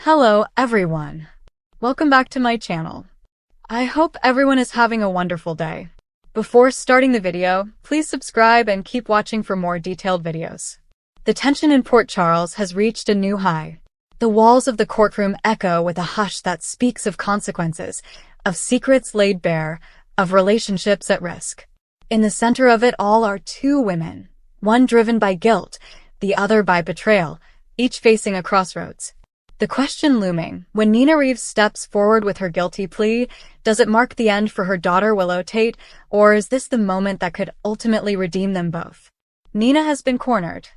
Hello everyone. Welcome back to my channel. I hope everyone is having a wonderful day. Before starting the video, please subscribe and keep watching for more detailed videos. The tension in Port Charles has reached a new high. The walls of the courtroom echo with a hush that speaks of consequences, of secrets laid bare, of relationships at risk. In the center of it all are two women, one driven by guilt, the other by betrayal, each facing a crossroads. The question looming, when Nina Reeves steps forward with her guilty plea, does it mark the end for her daughter Willow Tate, or is this the moment that could ultimately redeem them both? Nina has been cornered.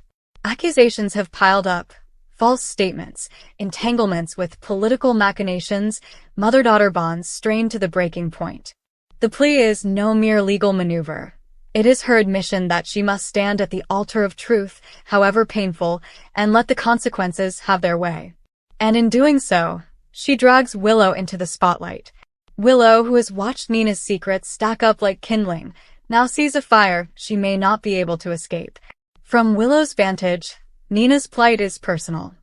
Accusations have piled up. False statements, entanglements with political machinations, mother-daughter bonds strained to the breaking point. The plea is no mere legal maneuver. It is her admission that she must stand at the altar of truth, however painful, and let the consequences have their way. And in doing so, she drags Willow into the spotlight. Willow, who has watched Nina's secrets stack up like kindling, now sees a fire she may not be able to escape. From Willow's vantage, Nina's plight is personal.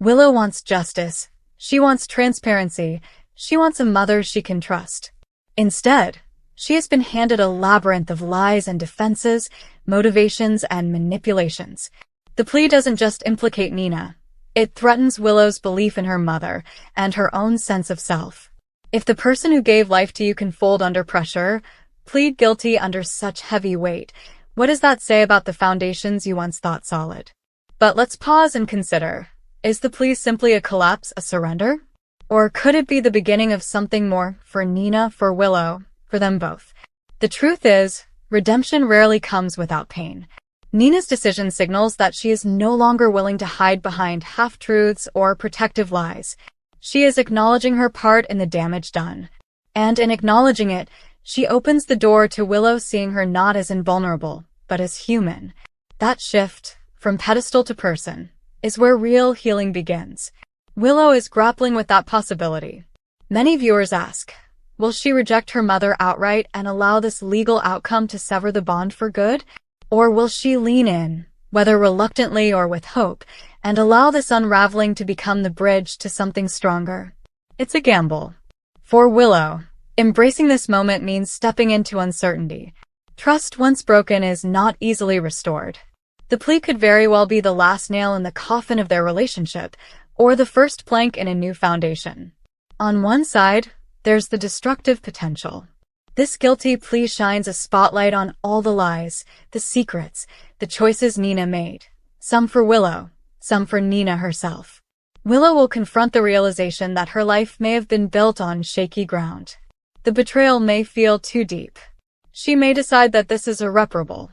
Willow wants justice. She wants transparency. She wants a mother she can trust. Instead, she has been handed a labyrinth of lies and defenses, motivations and manipulations. The plea doesn't just implicate Nina. It threatens Willow's belief in her mother and her own sense of self. If the person who gave life to you can fold under pressure, plead guilty under such heavy weight, what does that say about the foundations you once thought solid? But let's pause and consider. Is the plea simply a collapse, a surrender? Or could it be the beginning of something more for Nina, for Willow, for them both? The truth is, redemption rarely comes without pain. Nina's decision signals that she is no longer willing to hide behind half-truths or protective lies. She is acknowledging her part in the damage done. And in acknowledging it, she opens the door to Willow seeing her not as invulnerable, but as human. That shift, from pedestal to person, is where real healing begins. Willow is grappling with that possibility. Many viewers ask, will she reject her mother outright and allow this legal outcome to sever the bond for good? Or will she lean in, whether reluctantly or with hope, and allow this unraveling to become the bridge to something stronger? It's a gamble. For Willow, embracing this moment means stepping into uncertainty. Trust once broken is not easily restored. The plea could very well be the last nail in the coffin of their relationship, or the first plank in a new foundation. On one side, there's the destructive potential. This guilty plea shines a spotlight on all the lies, the secrets, the choices Nina made. Some for Willow, some for Nina herself. Willow will confront the realization that her life may have been built on shaky ground. The betrayal may feel too deep. She may decide that this is irreparable.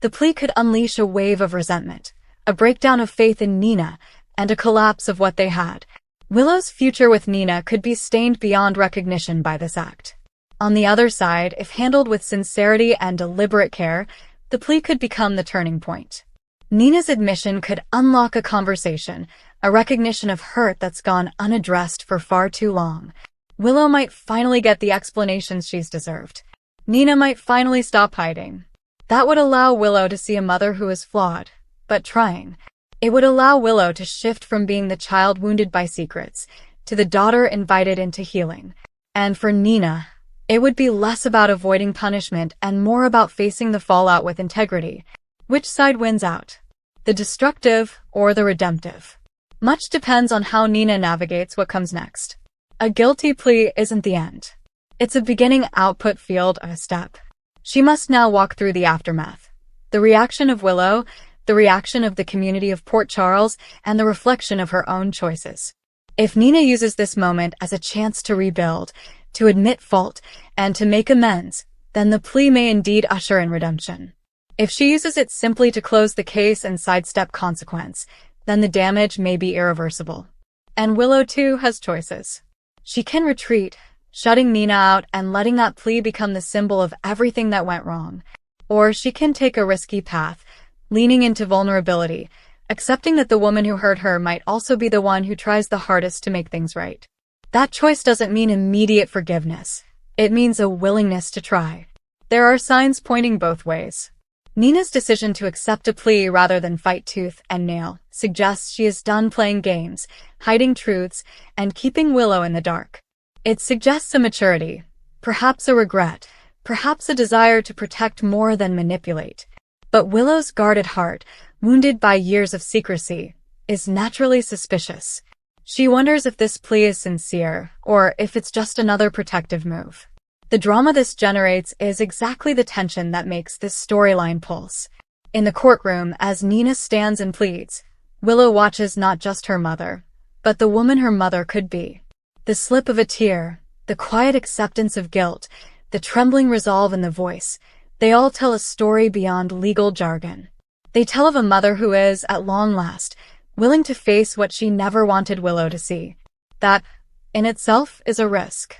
The plea could unleash a wave of resentment, a breakdown of faith in Nina, and a collapse of what they had. Willow's future with Nina could be stained beyond recognition by this act. On the other side, if handled with sincerity and deliberate care, the plea could become the turning point. Nina's admission could unlock a conversation, a recognition of hurt that's gone unaddressed for far too long. Willow might finally get the explanations she's deserved. Nina might finally stop hiding. That would allow Willow to see a mother who is flawed, but trying. It would allow Willow to shift from being the child wounded by secrets to the daughter invited into healing. And for Nina, it would be less about avoiding punishment and more about facing the fallout with integrity. Which side wins out? The destructive or the redemptive? Much depends on how Nina navigates what comes next. A guilty plea isn't the end. It's a beginning output field, a step. She must now walk through the aftermath. The reaction of Willow, the reaction of the community of Port Charles, and the reflection of her own choices. If Nina uses this moment as a chance to rebuild, to admit fault, and to make amends, then the plea may indeed usher in redemption. If she uses it simply to close the case and sidestep consequence, then the damage may be irreversible. And Willow, too, has choices. She can retreat, shutting Nina out and letting that plea become the symbol of everything that went wrong. Or she can take a risky path, leaning into vulnerability, accepting that the woman who hurt her might also be the one who tries the hardest to make things right. That choice doesn't mean immediate forgiveness. It means a willingness to try. There are signs pointing both ways. Nina's decision to accept a plea rather than fight tooth and nail suggests she is done playing games, hiding truths, and keeping Willow in the dark. It suggests a maturity, perhaps a regret, perhaps a desire to protect more than manipulate. But Willow's guarded heart, wounded by years of secrecy, is naturally suspicious. She wonders if this plea is sincere, or if it's just another protective move. The drama this generates is exactly the tension that makes this storyline pulse. In the courtroom, as Nina stands and pleads, Willow watches not just her mother, but the woman her mother could be. The slip of a tear, the quiet acceptance of guilt, the trembling resolve in the voice, they all tell a story beyond legal jargon. They tell of a mother who is, at long last, willing to face what she never wanted Willow to see. That, in itself, is a risk.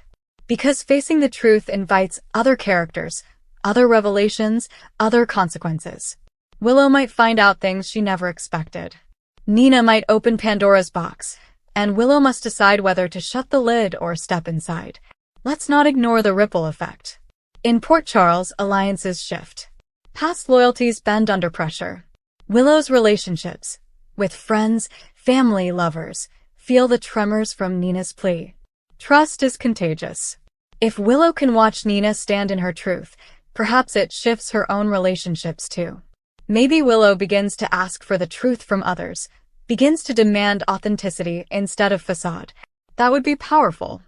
Because facing the truth invites other characters, other revelations, other consequences. Willow might find out things she never expected. Nina might open Pandora's box, and Willow must decide whether to shut the lid or step inside. Let's not ignore the ripple effect. In Port Charles, alliances shift. Past loyalties bend under pressure. Willow's relationships, with friends, family, lovers, feel the tremors from Nina's plea. Trust is contagious. If Willow can watch Nina stand in her truth, perhaps it shifts her own relationships too. Maybe Willow begins to ask for the truth from others, begins to demand authenticity instead of facade. That would be powerful.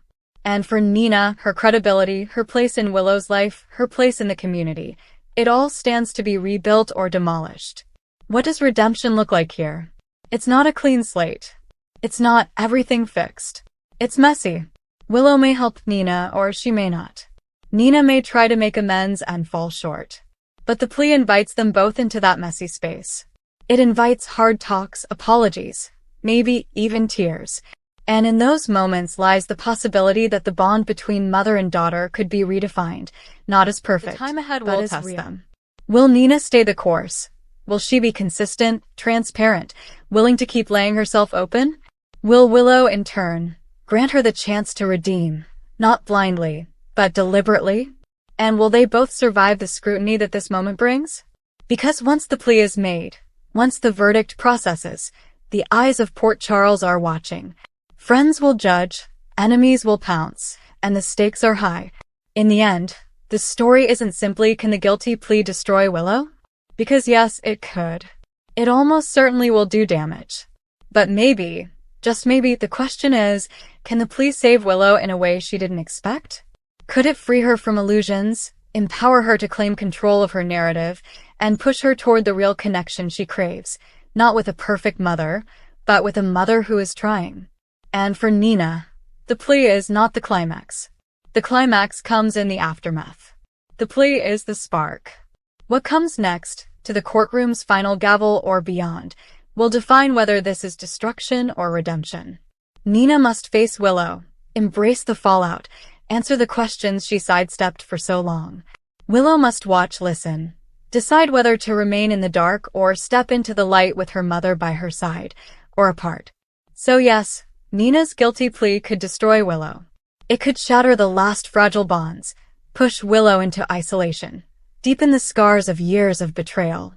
And for Nina, her credibility, her place in Willow's life, her place in the community, it all stands to be rebuilt or demolished. What does redemption look like here? It's not a clean slate. It's not everything fixed. It's messy. Willow may help Nina, or she may not. Nina may try to make amends and fall short. But the plea invites them both into that messy space. It invites hard talks, apologies, maybe even tears. And in those moments lies the possibility that the bond between mother and daughter could be redefined, not as perfect, The time ahead but will as test real. them. Will Nina stay the course? Will she be consistent, transparent, willing to keep laying herself open? Will Willow, in turn, grant her the chance to redeem, not blindly, but deliberately? And will they both survive the scrutiny that this moment brings? Because once the plea is made, once the verdict processes, the eyes of Port Charles are watching. Friends will judge, enemies will pounce, and the stakes are high. In the end, the story isn't simply can the guilty plea destroy Willow? Because yes, it could. It almost certainly will do damage. But maybe, just maybe, the question is, can the plea save Willow in a way she didn't expect? Could it free her from illusions, empower her to claim control of her narrative, and push her toward the real connection she craves, not with a perfect mother, but with a mother who is trying? And for Nina, the plea is not the climax. The climax comes in the aftermath. The plea is the spark. What comes next, to the courtroom's final gavel or beyond, will define whether this is destruction or redemption. Nina must face Willow, embrace the fallout, answer the questions she sidestepped for so long. Willow must watch, listen, decide whether to remain in the dark or step into the light with her mother by her side, or apart. So yes, Nina's guilty plea could destroy Willow. It could shatter the last fragile bonds, push Willow into isolation, deepen the scars of years of betrayal.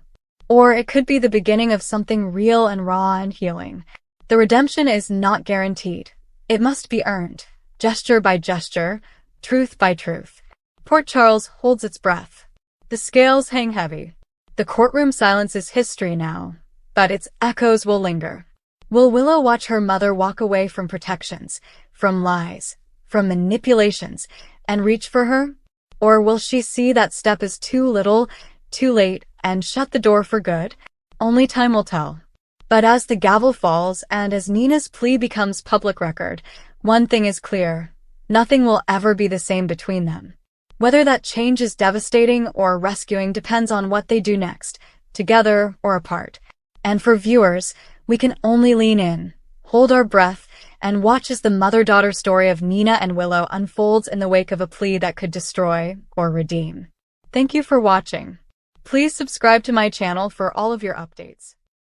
Or it could be the beginning of something real and raw and healing. The redemption is not guaranteed. It must be earned, gesture by gesture, truth by truth. Port Charles holds its breath. The scales hang heavy. The courtroom silence is history now, but its echoes will linger. Will Willow watch her mother walk away from protections, from lies, from manipulations, and reach for her? Or will she see that step is too little, too late, and shut the door for good? Only time will tell. But as the gavel falls and as Nina's plea becomes public record, one thing is clear. Nothing will ever be the same between them. Whether that change is devastating or rescuing depends on what they do next, together or apart. And for viewers, we can only lean in, hold our breath, and watch as the mother-daughter story of Nina and Willow unfolds in the wake of a plea that could destroy or redeem. Thank you for watching. Please subscribe to my channel for all of your updates.